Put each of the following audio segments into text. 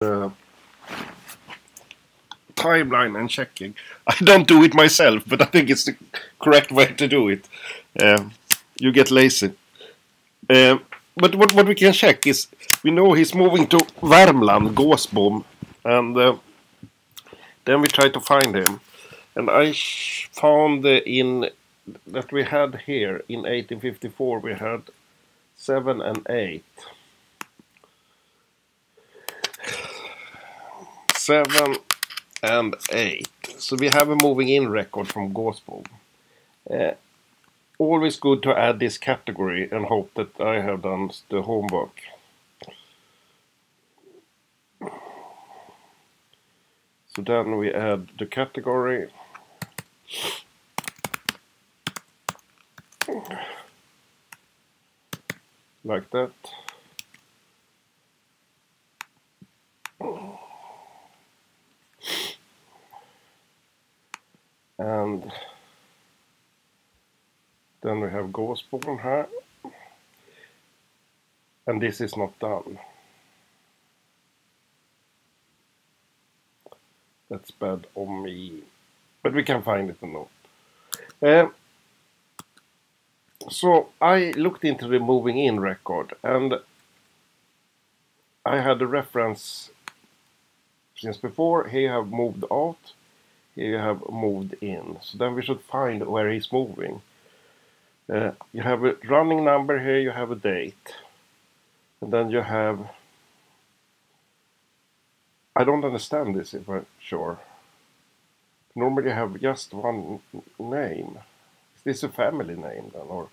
uh, timeline and checking. I don't do it myself, but I think it's the correct way to do it. Um, you get lazy. Um, but what we can check is we know he's moving to Värmland, Gåsbom, and then we try to find him. And I found in that we had here in 1854 we had 7 and 8. 7 and 8. So we have a moving in record from Gåsbom. Always good to add this category and hope that I have done the homework. So then we add the category. Like that. And then we have Gåsbom here. And this is not done. That's bad on me. But we can find it in note. So I looked into the moving in record and I had a reference since before. Here you have moved out, here you have moved in. So then we should find where he's moving. You have a running number here, you have a date. And then you have... I don't understand this if I'm sure. Normally you have just one name. Is this a family name then? Or...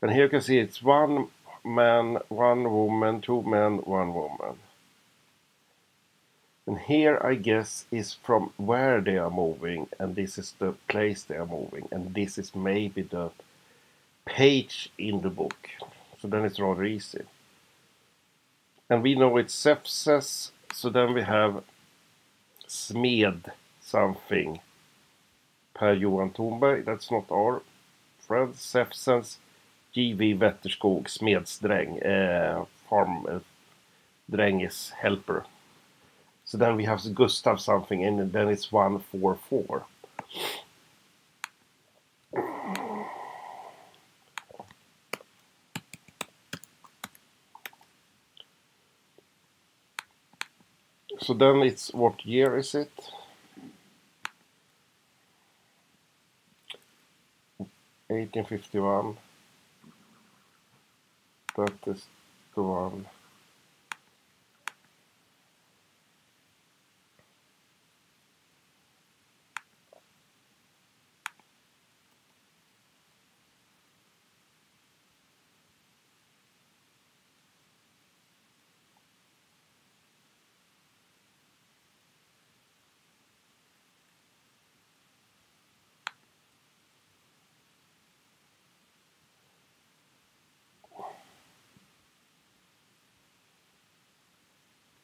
And here you can see it's 1 man, 1 woman, 2 men, 1 woman. And here I guess is from where they are moving, and this is the place they are moving, and this is maybe the page in the book. So then it's rather easy. And we know it's Säfses, so then we have Smed something. Per Johan Thornberg, that's not our friend. Säfsens J.V. Wetterskog, Smedsdräng, farm dräng is helper. So then we have Gustav something, and then it's 144. So then it's, what year is it? 1851. That is the one.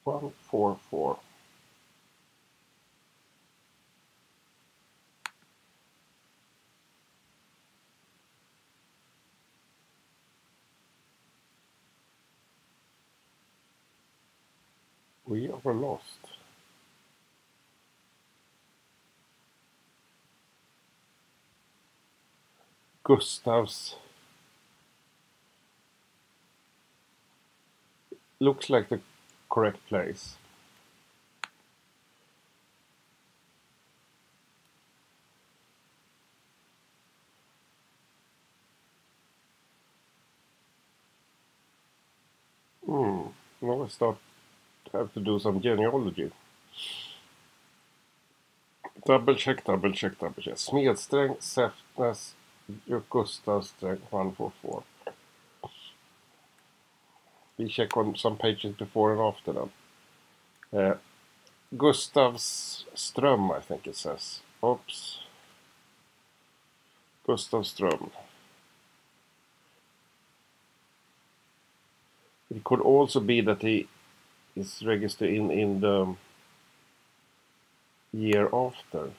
One, four, four. We are lost. Gustavs. Looks like the correct place. Now I have to do some genealogy. Double check. Smedsträng, Säftnes, Gustavsträng, 144. We check on some pages before and after them. Gustavström, I think it says. Oops. Gustavström. It could also be that he is registered in the year after.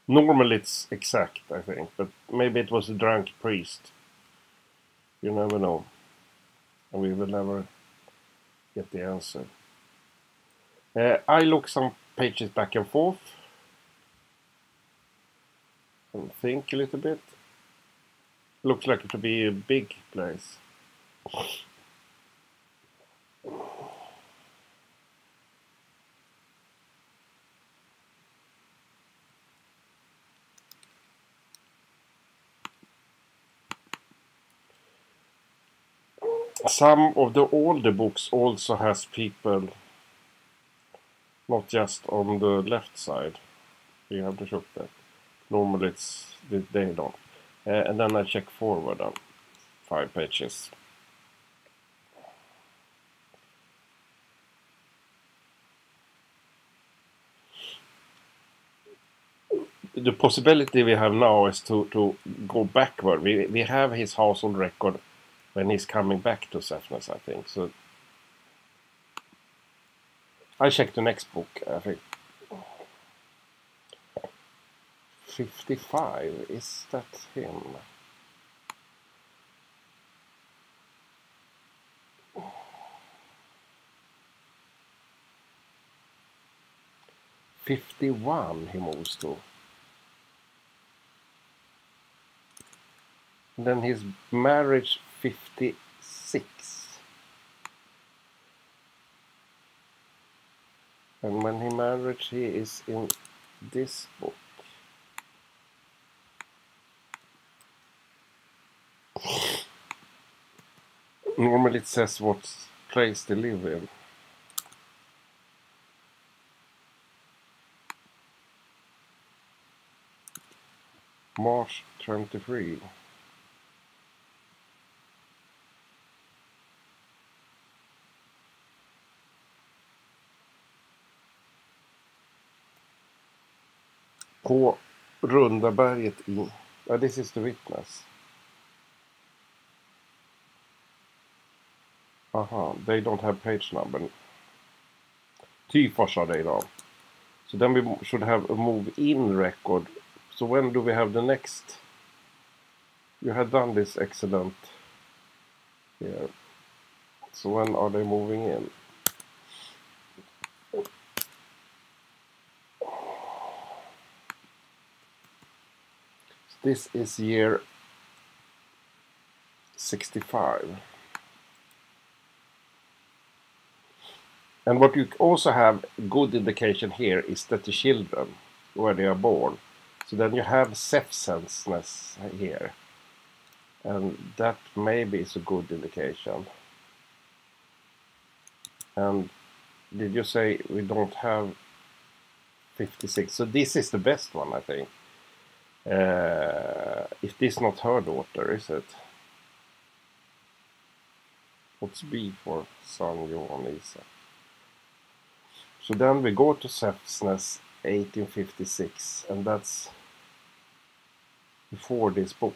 Normally it's exact, I think, but maybe it was a drunk priest. You never know. And we will never get the answer. I look some pages back and forth and think a little bit. Looks like it to be a big place. Some of the older books also has people not just on the left side. You have to check that. Normally they don't. And then I check forward on 5 pages. The possibility we have now is to go backward. We have his household record when he's coming back to Säffnäs, I think. So I check the next book, I think. 55, is that him? '51 he moves to. And then his marriage 56. And when he married, he is in this book. Normally it says what place they live in. March 23. På Rundaberget i... this is the witness. They don't have page number. Tyfors are they now. So then we should have a move-in record. So when do we have the next? You had done this excellent here. So when are they moving in? This is year 65. And what you also have good indication here is that the children, where they are born. So then you have Säffnäs here. And that maybe is a good indication. And did you say we don't have 56? So this is the best one, I think. If this not her daughter, is it? What's B for son Johan Isa? So then we go to Säffnäs 1856, and that's before this book.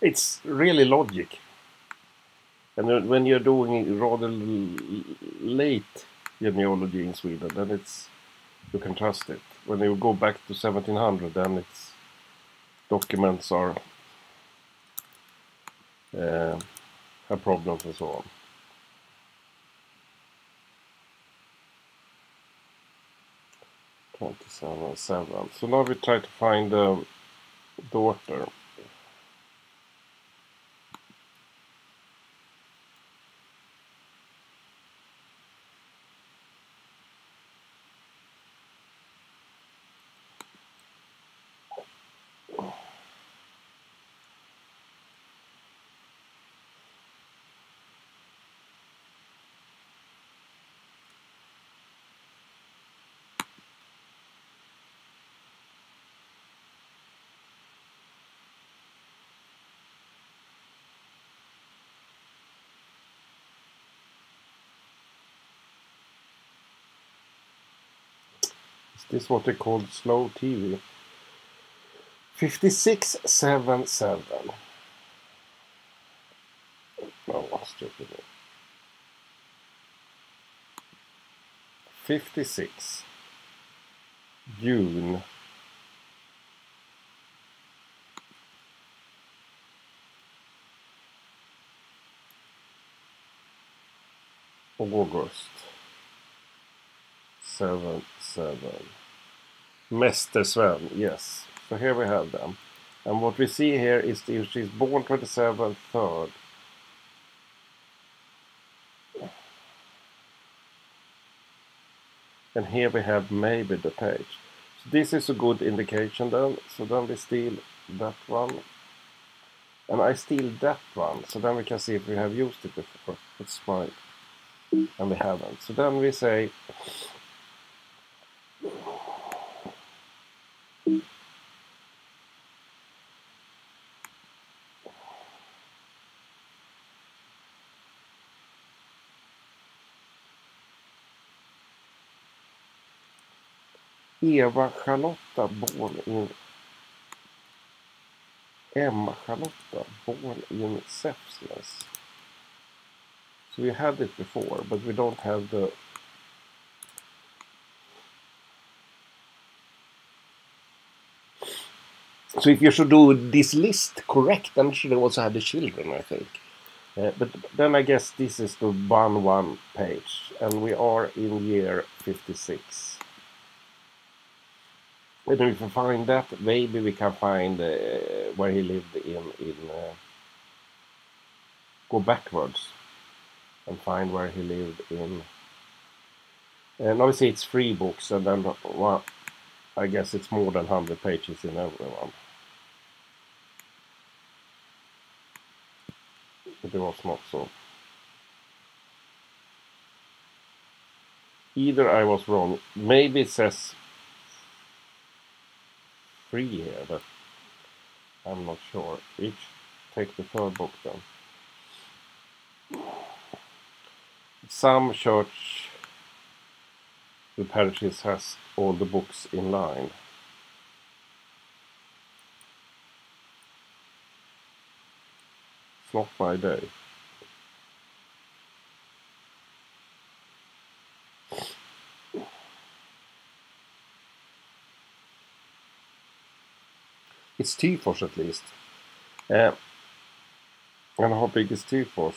It's really logic. And when you're doing rather late genealogy in Sweden, then you can trust it. When you go back to 1700, then it's documents are have problems and so on. 27. So now we try to find the daughter. This is what they call slow TV. 5677. No, stupid. 56. June. August. 77. Mester Sven, yes. So here we have them. And what we see here is she's born 27th, 3rd. And here we have maybe the page. So this is a good indication then. So then we steal that one. And I steal that one. So then we can see if we have used it before. It's fine. And we haven't. So then we say Eva Charlotta born in Emma Charlotta born in Säfsnäs. So we had it before, but we don't have the... So if you should do this list correct, then you should also have the children, I think. But then I guess this is the 1-1 page, and we are in year 56. And if we find that, maybe we can find where he lived in go backwards and find where he lived in. And obviously it's 3 books, and then well, I guess it's more than 100 pages in every one. But it was not so. Either I was wrong. Maybe it says 3 here, but I'm not sure. Each take the 3rd book then. Some church the parishes has all the books in line. It's not my day. It's Tyfors at least. And how big is Tyfors?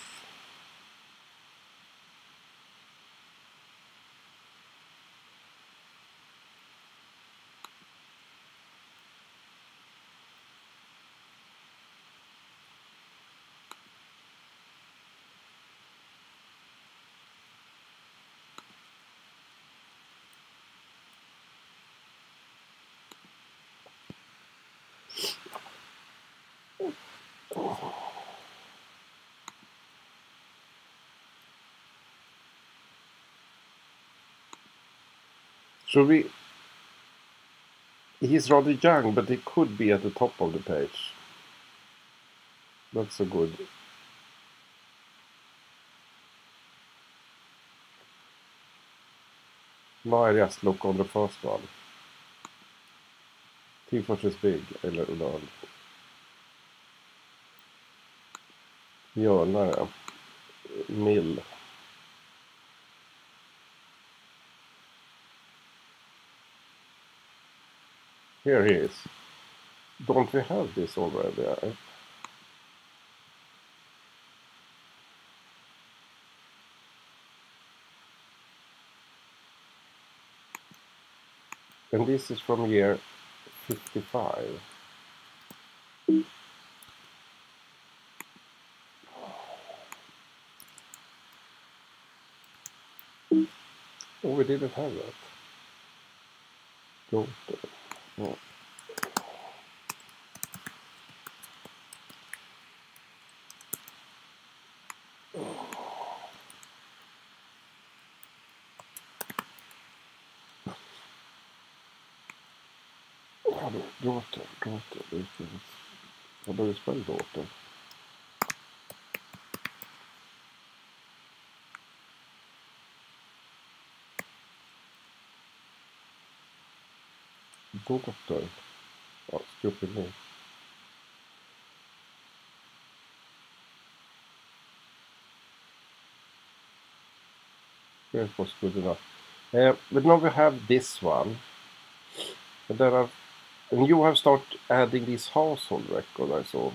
So he's rather young, but he could be at the top of the page. That's a good. Now I just look on the first one. Tyfors is big, eller Ullard. Mjölnare. Mill. Here he is. Don't we have this already? And this is from year 55. Oh, we didn't have that. Daughter. Oh. Daughter. How do you spell daughter? Doctor. Oh, stupid me. It was good enough. But now we have this one. And then and you have started adding this household record, I saw.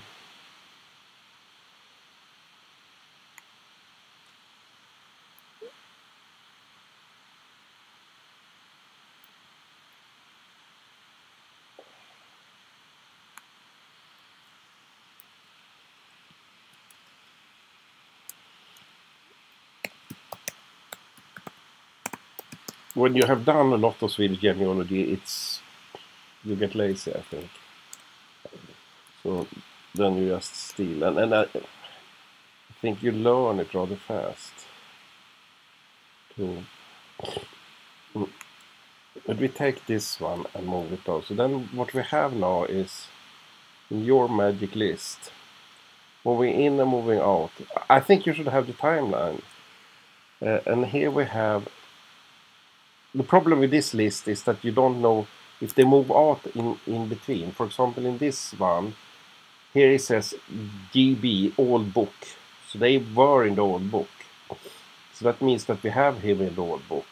When you have done a lot of Swedish genealogy, you get lazy, I think. So then you just steal, and I think you learn it rather fast. Too. But we take this one and move it out. So then what we have now is in your magic list, moving in and moving out. I think you should have the timeline. And here we have. The problem with this list is that you don't know if they move out in between. For example, in this one, here it says GB, old book. So they were in the old book. So that means that we have him in the old book.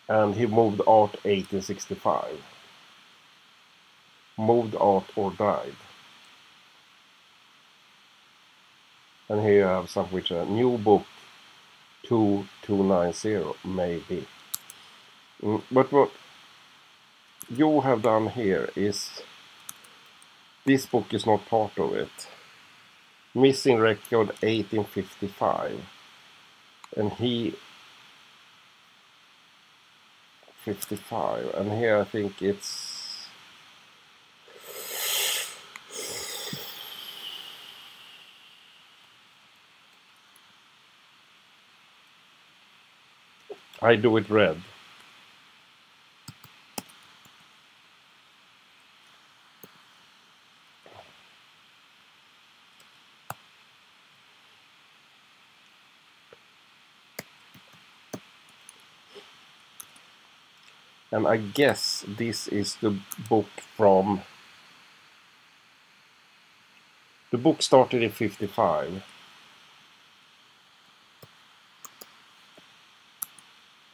And he moved out 1865. Moved out or died. And here you have something which a new book 2290 maybe. But what you have done here is this book is not part of it. Missing record 1855. And he 55. And here I think it's I do it red. And I guess this is the book from... The book started in 55.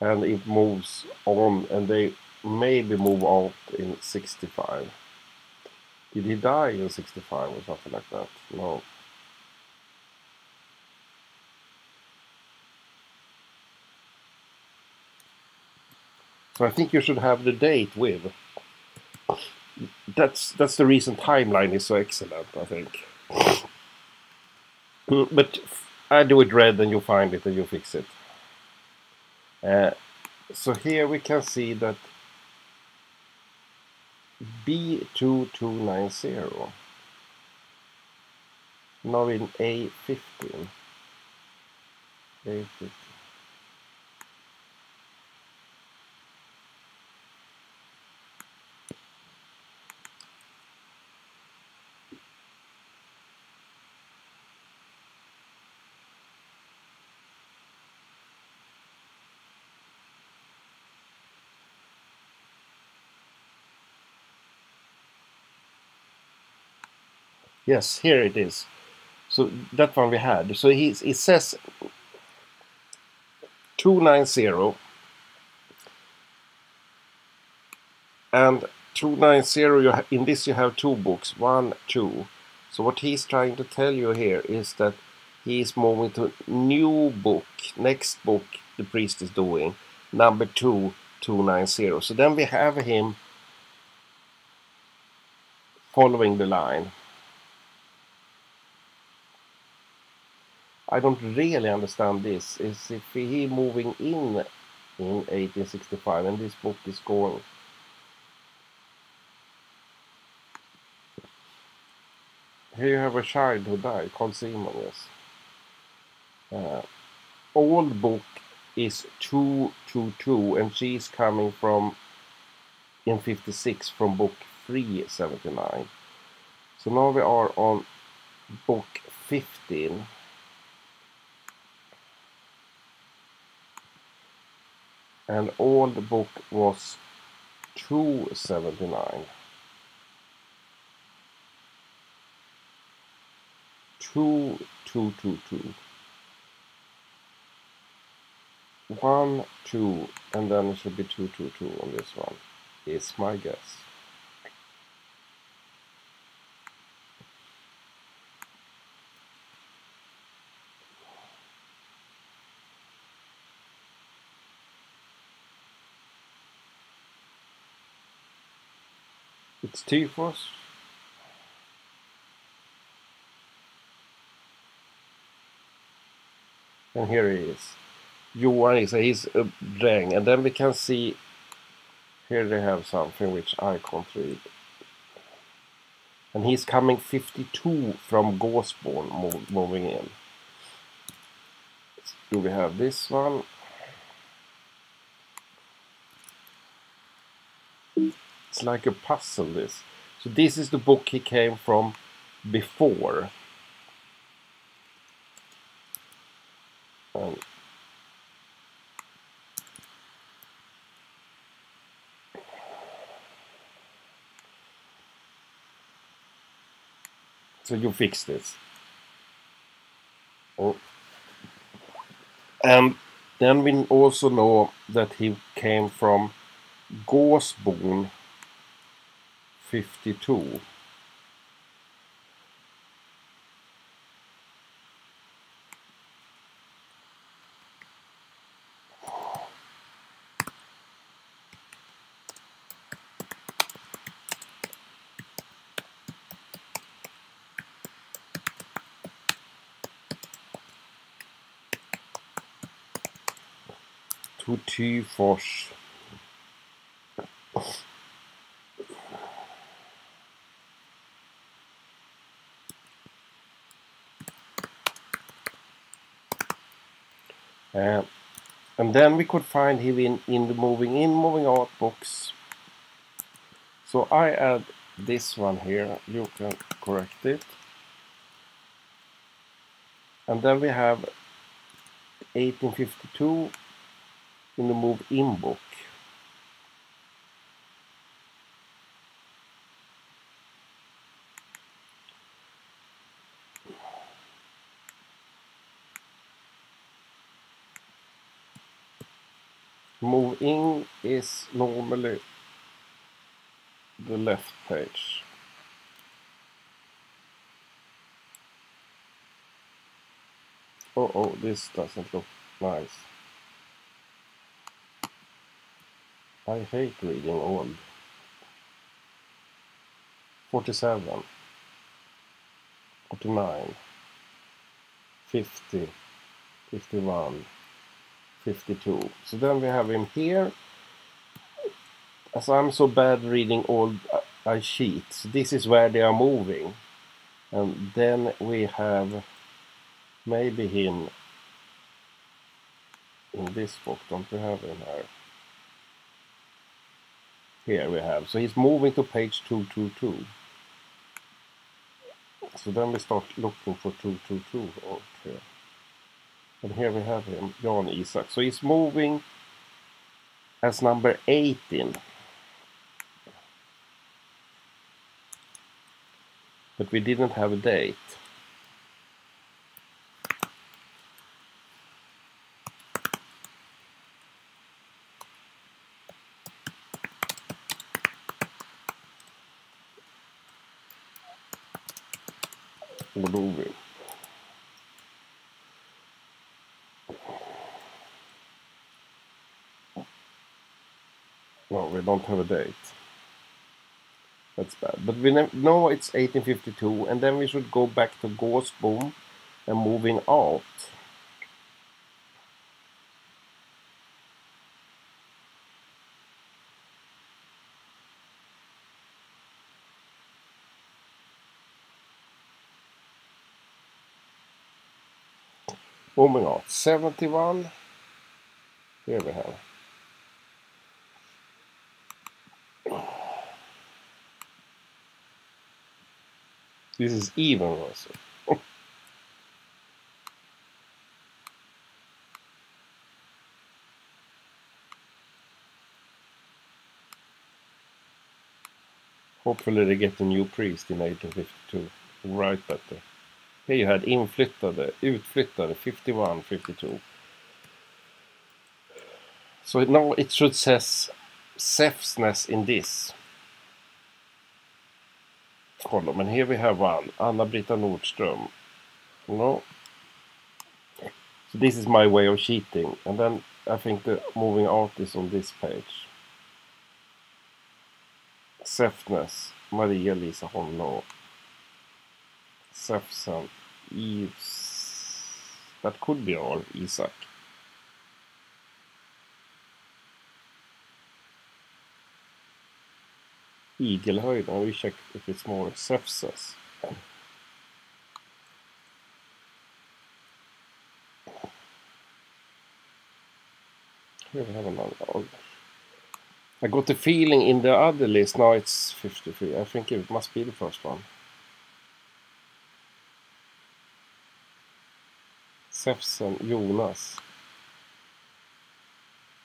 And it moves on, and they maybe move out in 65. Did he die in 65 or something like that? No. So I think you should have the date with. That's the reason timeline is so excellent, I think. But I do it red and you find it and you fix it. So here we can see that B2290 now in A15. A15. Yes, here it is. So that one we had. So it says 290 and 290 in this you have two books, 1, 2. So what he's trying to tell you here is that he is moving to new book, next book the priest is doing, number 2, 290. So then we have him following the line. I don't really understand this. Is if he moving in 1865 and this book is going... Here you have a child who died, Carl Simon, yes. Old book is 222 and she's coming from in 56 from book 379. So now we are on book 15. and old book was 279. 2222. 1, 2, and then it should be 222 on this one, is my guess. It's Typhus. And here he is. Johan is he's a dräng, and then we can see here they have something which I can't read. And he's coming 52 from Gåsborn, moving in. Do we have this one? It's like a puzzle, this. So this is the book he came from before. So you fix this. Oh. And then we also know that he came from Gåsborn 52. To Tyfors. And then we could find him in the moving out books. So I add this one here. You can correct it. And then we have 1852 in the move in book. Move in is normally the left page. Oh, this doesn't look nice. I hate reading old. 47, 49, 50, 51, 52. So then we have him here. As I'm so bad reading old sheets, this is where they are moving. And then we have maybe him in this book. Don't we have him here? Here we have. So he's moving to page 222. So then we start looking for 222 out here. And here we have him, Jan Isak. So he's moving as number 18. But we didn't have a date. Moving. No, we don't have a date. That's bad. But we know it's 1852, and then we should go back to Gåsborn and moving out. Moving out. 71. Here we have. This is even worse. Hopefully they get a new priest in 1852. Write better. Here you had inflyttade, utflyttade, 51, 52. So now it should says Säfsnäs in this column. And here we have one, Anna-Britta Nordström. No. So this is my way of cheating. And then I think the moving out is on this page. Säfsnäs, Maria-Lisa Holmlund. Säfsen, that could be all, Isak. Igelhöjden, we check if it's more Säfses. Here we have another. I got the feeling in the other list, now it's 53. I think it must be the first one. Säfsen, Jonas.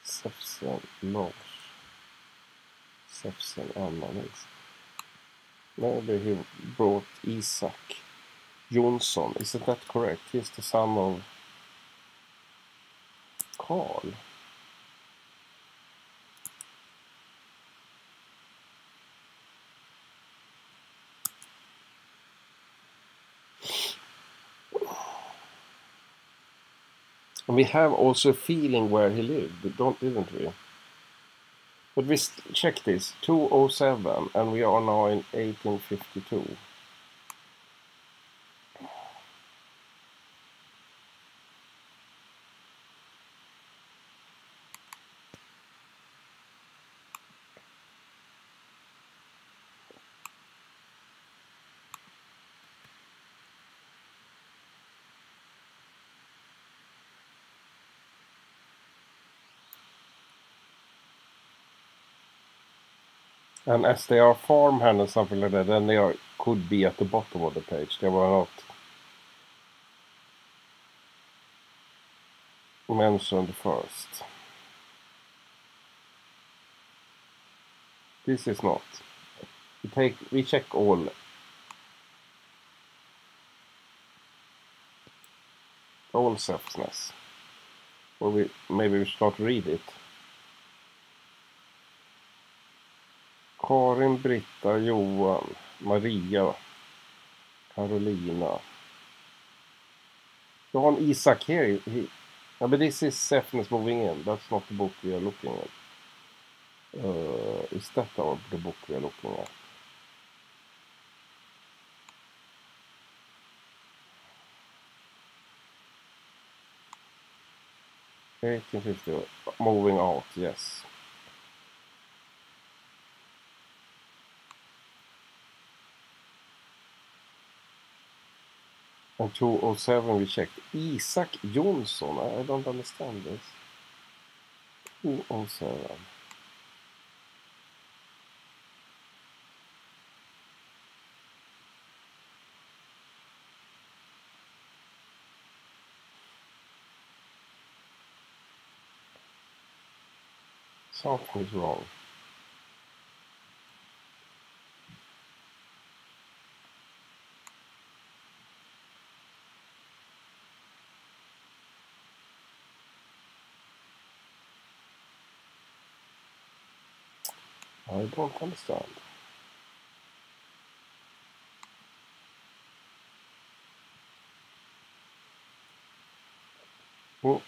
Säfsen, Lars. Säfsen, Anna, Nils. Maybe he brought Isak Jonsson. Isn't that correct? He's the son of Karl. And we have also a feeling where he lived, didn't we? But we check this, 207, and we are now in 1852. And as they are farmhand and something like that, then they could be at the bottom of the page. They were not mentioned first. This is not. We check all. All Säfsnäs. Or maybe we start to read it. Karin, Britta, Johan, Maria, Carolina. John Isak here. But this is Säfsnäs moving in. That's not the book we are looking at. Is that the book we are looking at? Moving out, yes. And 207 we checked. Isak Jonsson, I don't understand this. 207. Something is wrong. I don't understand. Oh.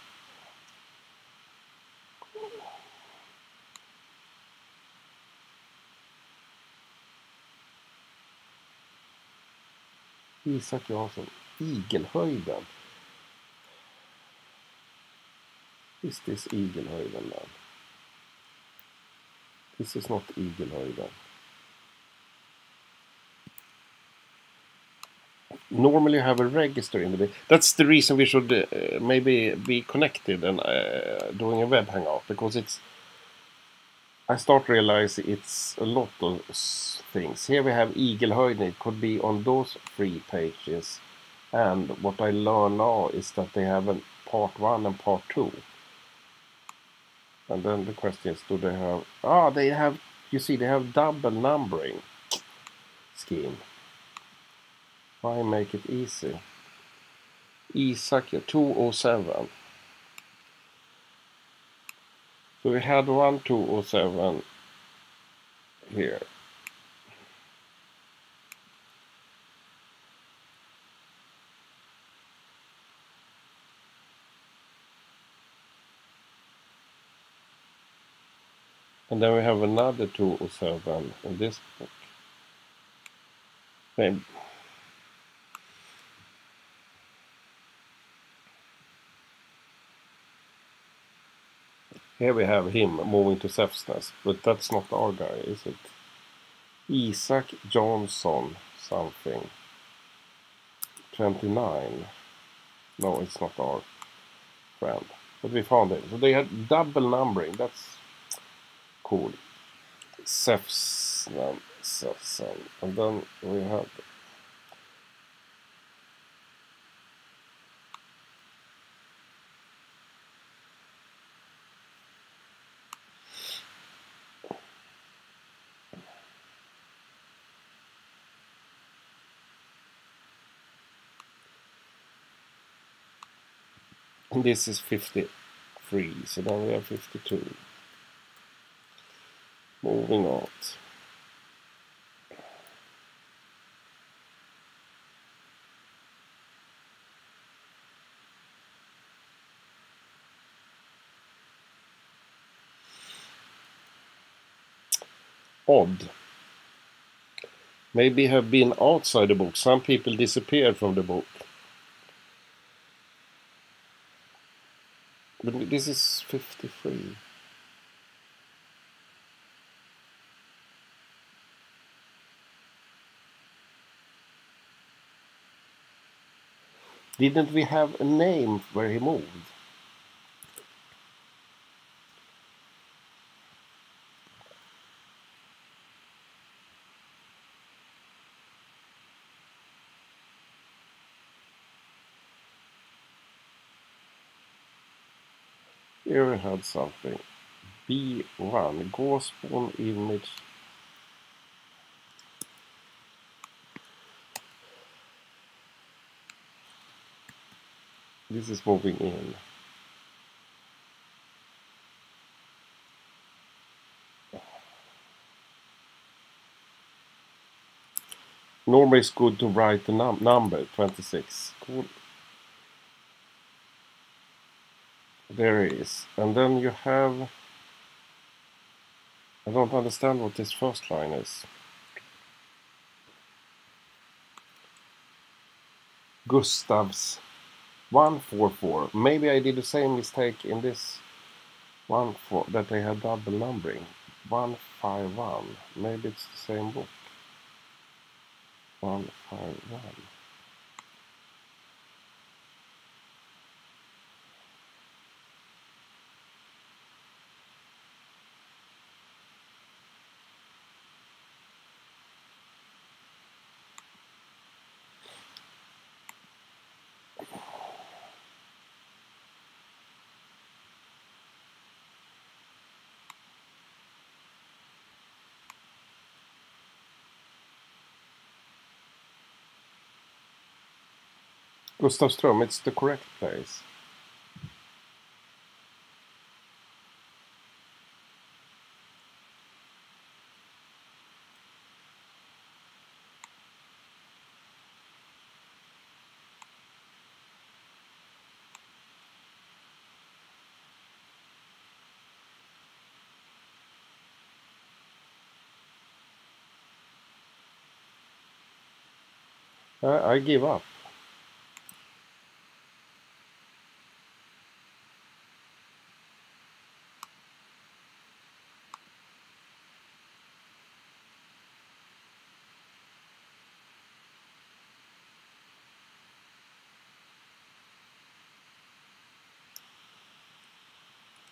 Isak Jansson. Igelhöjden. Is this Igelhöjden then? This is not Igelhöjden. Normally you have a register in the... That's the reason we should maybe be connected and doing a web hangout, because it's... I start to realize it's a lot of things. Here we have Igelhöjden. It could be on those 3 pages. And what I learn now is that they have a part 1 and part 2. And then the question is, do they have... they have... You see, they have double numbering. scheme. Why make it easy? Isak 207. So we had 1 207 here. And then we have another 207 in this book. Maybe. Here we have him moving to Säfsnäs, but that's not our guy, is it? Isak Johnson something. 29. No, it's not our friend. But we found it. So they had double numbering. That's cool. Säfsnäs. And then we have... And this is 53. So then we have 52. Moving on. Odd. Maybe have been outside the book. Some people disappeared from the book. But this is 53. Didn't we have a name where he moved? Here we had something. B1. Gåsbron image. This is moving in. Normally it's good to write the number 26. Cool. There it is. And then you have... I don't understand what this first line is. Gustavs 144. Maybe I did the same mistake in this one that they had double numbering. 151. Maybe it's the same book. 151. Gustavström, it's the correct place. I give up.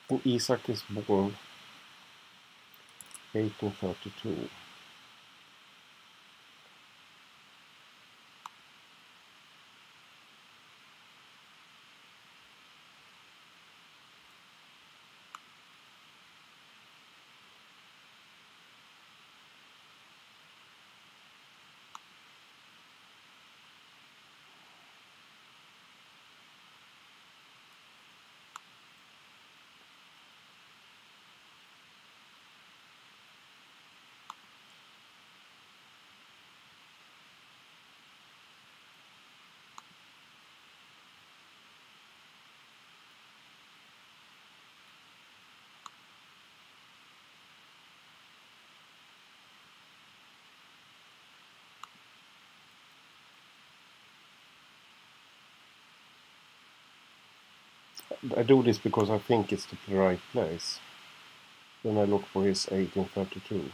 And Isak is born 1832. I do this because I think it's the right place. Then I look for his 1832.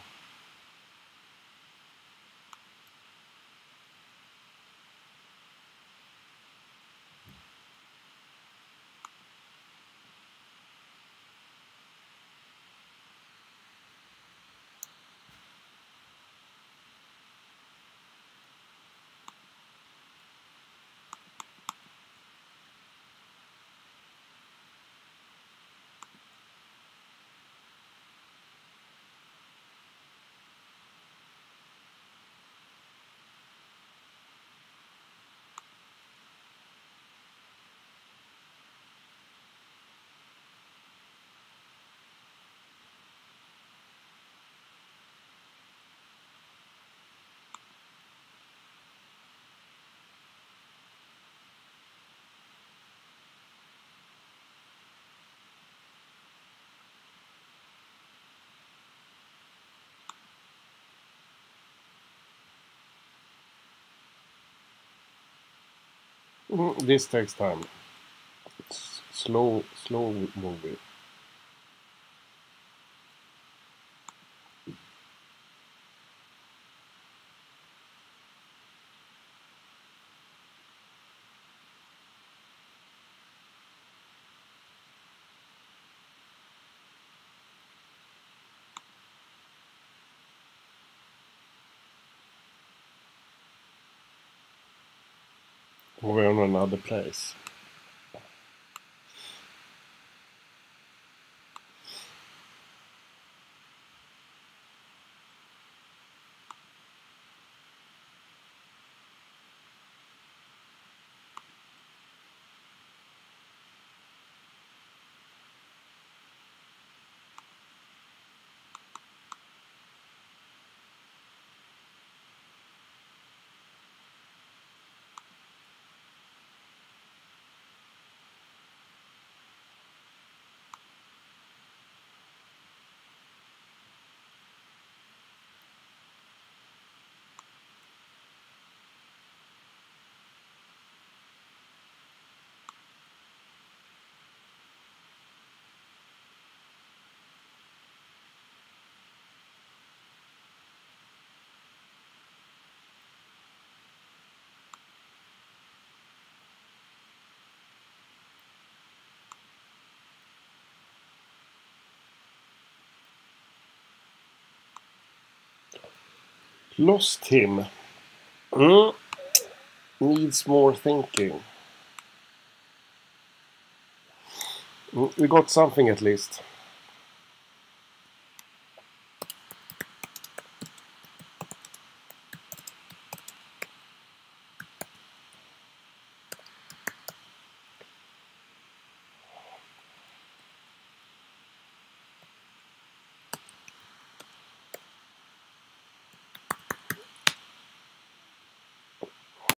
This takes time. It's slow movie. We're on another place. Lost him. Needs more thinking. We got something at least.